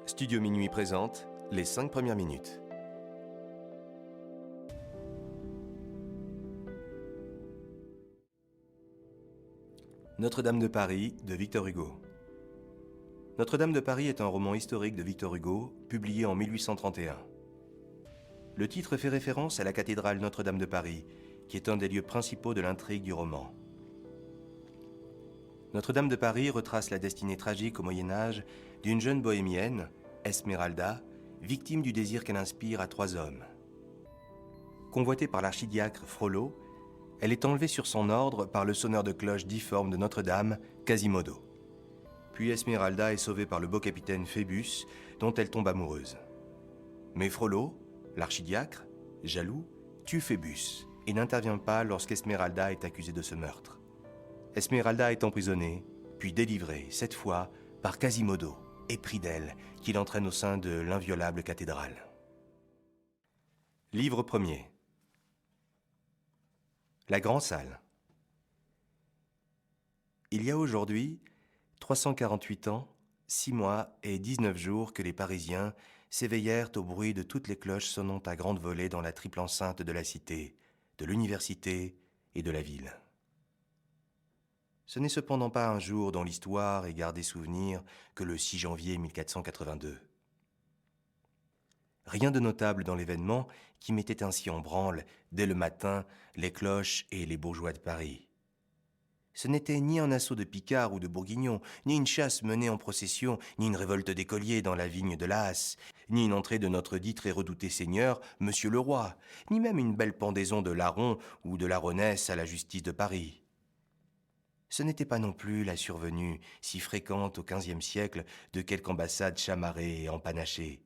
Studio Minuit présente les 5 premières minutes. Notre-Dame de Paris de Victor Hugo. Notre-Dame de Paris est un roman historique de Victor Hugo, publié en 1831. Le titre fait référence à la cathédrale Notre-Dame de Paris, qui est un des lieux principaux de l'intrigue du roman. Notre-Dame de Paris retrace la destinée tragique au Moyen-Âge d'une jeune bohémienne, Esmeralda, victime du désir qu'elle inspire à 3 hommes. Convoitée par l'archidiacre Frollo, elle est enlevée sur son ordre par le sonneur de cloche difforme de Notre-Dame, Quasimodo. Puis Esmeralda est sauvée par le beau capitaine Phébus, dont elle tombe amoureuse. Mais Frollo, l'archidiacre, jaloux, tue Phébus et n'intervient pas lorsqu'Esmeralda est accusée de ce meurtre. Esmeralda est emprisonnée, puis délivrée, cette fois, par Quasimodo, épris d'elle, qui l'entraîne au sein de l'inviolable cathédrale. Livre premier. La Grand Salle. Il y a aujourd'hui 348 ans, 6 mois et 19 jours que les Parisiens s'éveillèrent au bruit de toutes les cloches sonnant à grande volée dans la triple enceinte de la cité, de l'université et de la ville. Ce n'est cependant pas un jour dont l'histoire ait gardé souvenir que le 6 janvier 1482. Rien de notable dans l'événement qui mettait ainsi en branle, dès le matin, les cloches et les bourgeois de Paris. Ce n'était ni un assaut de Picards ou de Bourguignons, ni une chasse menée en procession, ni une révolte d'écoliers dans la vigne de Laas, ni une entrée de notre dit très redouté seigneur, Monsieur le Roi, ni même une belle pendaison de larron ou de larronnesse à la justice de Paris. Ce n'était pas non plus la survenue, si fréquente au XVe siècle, de quelque ambassade chamarrée et empanachée.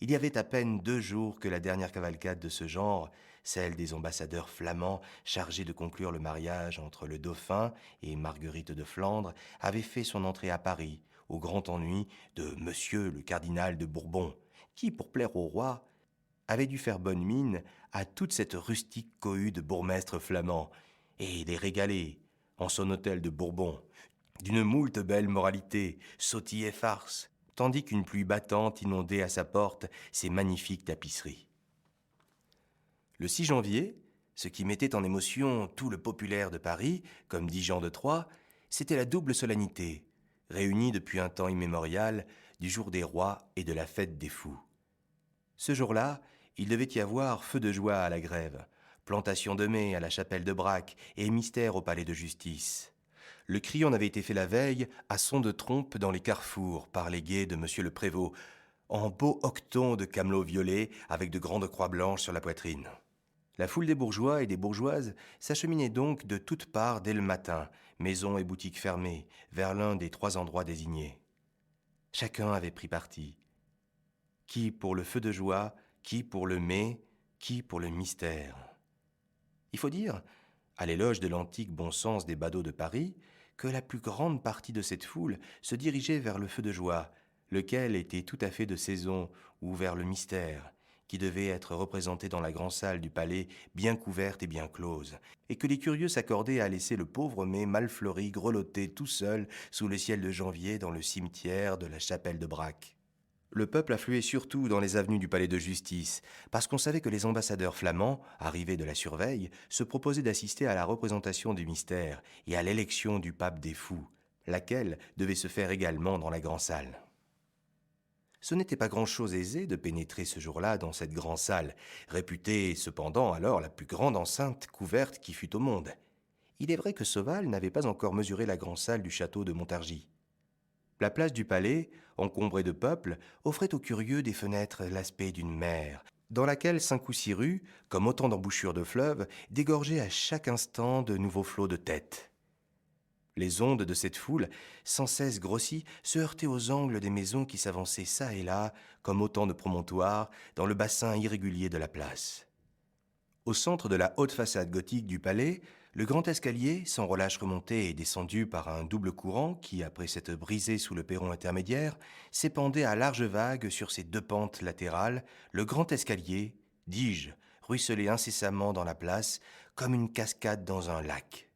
Il y avait à peine 2 jours que la dernière cavalcade de ce genre, celle des ambassadeurs flamands chargés de conclure le mariage entre le dauphin et Marguerite de Flandre, avait fait son entrée à Paris, au grand ennui de Monsieur le cardinal de Bourbon, qui, pour plaire au roi, avait dû faire bonne mine à toute cette rustique cohue de bourgmestres flamands, et les régaler, en son hôtel de Bourbon, d'une moult belle moralité, sautille et farce, tandis qu'une pluie battante inondait à sa porte ses magnifiques tapisseries. Le 6 janvier, ce qui mettait en émotion tout le populaire de Paris, comme dit Jean de Troyes, c'était la double solennité, réunie depuis un temps immémorial, du jour des rois et de la fête des fous. Ce jour-là, il devait y avoir feu de joie à la Grève, plantation de mai à la chapelle de Braque et mystère au palais de justice. Le cri en avait été fait la veille à son de trompe dans les carrefours par les guets de Monsieur le Prévôt, en beau hoqueton de camelot violet avec de grandes croix blanches sur la poitrine. La foule des bourgeois et des bourgeoises s'acheminait donc de toutes parts dès le matin, maisons et boutiques fermées, vers l'un des 3 endroits désignés. Chacun avait pris parti. Qui pour le feu de joie, qui pour le mai, qui pour le mystère. Il faut dire, à l'éloge de l'antique bon sens des badauds de Paris, que la plus grande partie de cette foule se dirigeait vers le feu de joie, lequel était tout à fait de saison, ou vers le mystère, qui devait être représenté dans la grande salle du palais, bien couverte et bien close, et que les curieux s'accordaient à laisser le pauvre mai mal fleuri grelotter tout seul sous le ciel de janvier dans le cimetière de la chapelle de Braque. Le peuple affluait surtout dans les avenues du palais de justice, parce qu'on savait que les ambassadeurs flamands, arrivés de la surveille, se proposaient d'assister à la représentation du mystère et à l'élection du pape des fous, laquelle devait se faire également dans la grande salle. Ce n'était pas grand-chose aisé de pénétrer ce jour-là dans cette grande salle, réputée cependant alors la plus grande enceinte couverte qui fût au monde. Il est vrai que Sauval n'avait pas encore mesuré la grande salle du château de Montargis. La place du palais, encombrée de peuple, offrait aux curieux des fenêtres l'aspect d'une mer, dans laquelle 5 ou 6 rues, comme autant d'embouchures de fleuves, dégorgeaient à chaque instant de nouveaux flots de têtes. Les ondes de cette foule, sans cesse grossies, se heurtaient aux angles des maisons qui s'avançaient çà et là, comme autant de promontoires, dans le bassin irrégulier de la place. Au centre de la haute façade gothique du palais, le grand escalier, sans relâche remonté et descendu par un double courant qui, après s'être brisé sous le perron intermédiaire, s'épandait à larges vagues sur ses 2 pentes latérales, le grand escalier, dis-je, ruisselait incessamment dans la place comme une cascade dans un lac.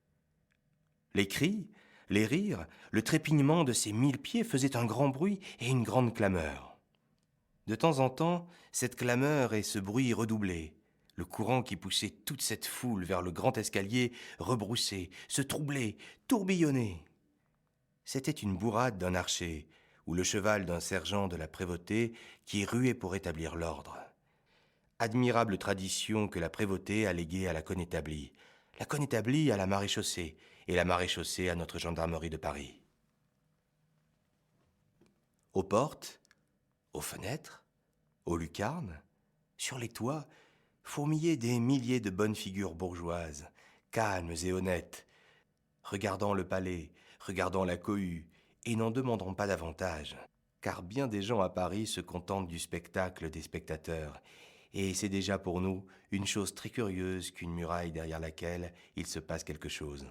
Les cris, Les rires, le trépignement de ces 1000 pieds faisaient un grand bruit et une grande clameur. De temps en temps, cette clameur et ce bruit redoublaient. Le courant qui poussait toute cette foule vers le grand escalier rebroussait, se troublait, tourbillonnait. C'était une bourrade d'un archer ou le cheval d'un sergent de la prévôté qui ruait pour établir l'ordre. Admirable tradition que la prévôté a léguée à la connétablie à la maréchaussée et la maréchaussée à notre gendarmerie de Paris. Aux portes, aux fenêtres, aux lucarnes, sur les toits, fourmillaient des milliers de bonnes figures bourgeoises, calmes et honnêtes, regardant le palais, regardant la cohue, et n'en demanderont pas davantage, car bien des gens à Paris se contentent du spectacle des spectateurs, et c'est déjà pour nous une chose très curieuse qu'une muraille derrière laquelle il se passe quelque chose.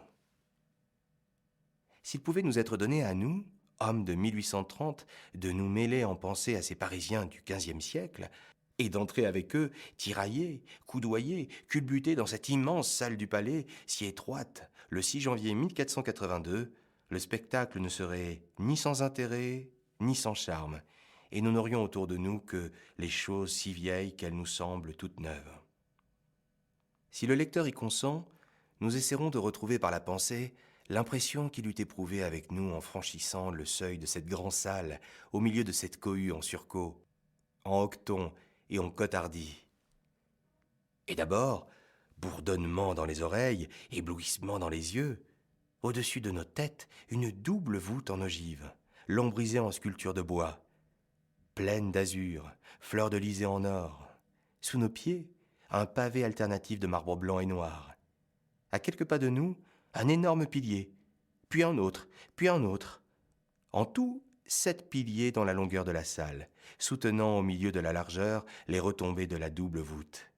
S'il pouvait nous être donné à nous, hommes de 1830, de nous mêler en pensée à ces Parisiens du XVe siècle, et d'entrer avec eux, tiraillés, coudoyés, culbutés dans cette immense salle du palais, si étroite, le 6 janvier 1482, le spectacle ne serait ni sans intérêt, ni sans charme, et nous n'aurions autour de nous que les choses si vieilles qu'elles nous semblent toutes neuves. Si le lecteur y consent, nous essaierons de retrouver par la pensée l'impression qu'il eût éprouvée avec nous en franchissant le seuil de cette grande salle, au milieu de cette cohue en surcot, en hoqueton et en cotardie. Et d'abord, bourdonnement dans les oreilles, éblouissement dans les yeux, au-dessus de nos têtes, une double voûte en ogive, lombrisée en sculpture de bois, pleine d'azur, fleurs de lysée en or. Sous nos pieds, un pavé alternatif de marbre blanc et noir. À quelques pas de nous, un énorme pilier, puis un autre, puis un autre. En tout, 7 piliers dans la longueur de la salle, soutenant au milieu de la largeur les retombées de la double voûte.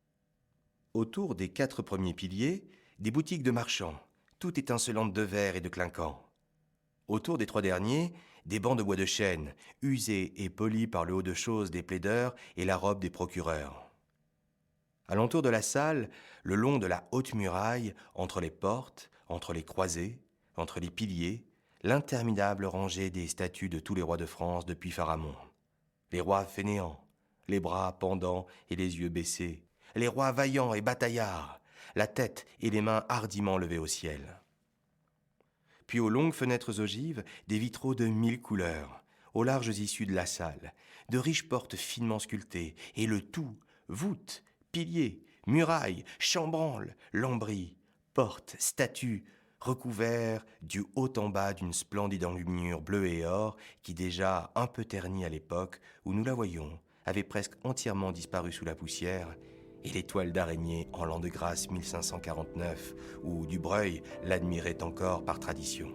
Autour des 4 premiers piliers, des boutiques de marchands, toutes étincelantes de verre et de clinquants. Autour des 3 derniers, des bancs de bois de chêne, usés et polis par le haut de chose des plaideurs et la robe des procureurs. Alentour de la salle, le long de la haute muraille, entre les portes, entre les croisées, entre les piliers, l'interminable rangée des statues de tous les rois de France depuis Pharamond. Les rois fainéants, les bras pendants et les yeux baissés, les rois vaillants et bataillards, la tête et les mains hardiment levées au ciel. Puis aux longues fenêtres ogives, des vitraux de 1000 couleurs, aux larges issues de la salle, de riches portes finement sculptées, et le tout, voûte, piliers, murailles, chambranles, lambris, portes, statues, recouverts du haut en bas d'une splendide enluminure bleue et or qui déjà, un peu ternie à l'époque où nous la voyions, avait presque entièrement disparu sous la poussière, et l'étoile d'araignée en l'an de grâce 1549, où Dubreuil l'admirait encore par tradition.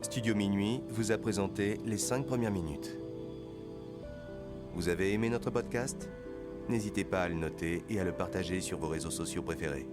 Studio Minuit vous a présenté les 5 premières minutes. Vous avez aimé notre podcast ? N'hésitez pas à le noter et à le partager sur vos réseaux sociaux préférés.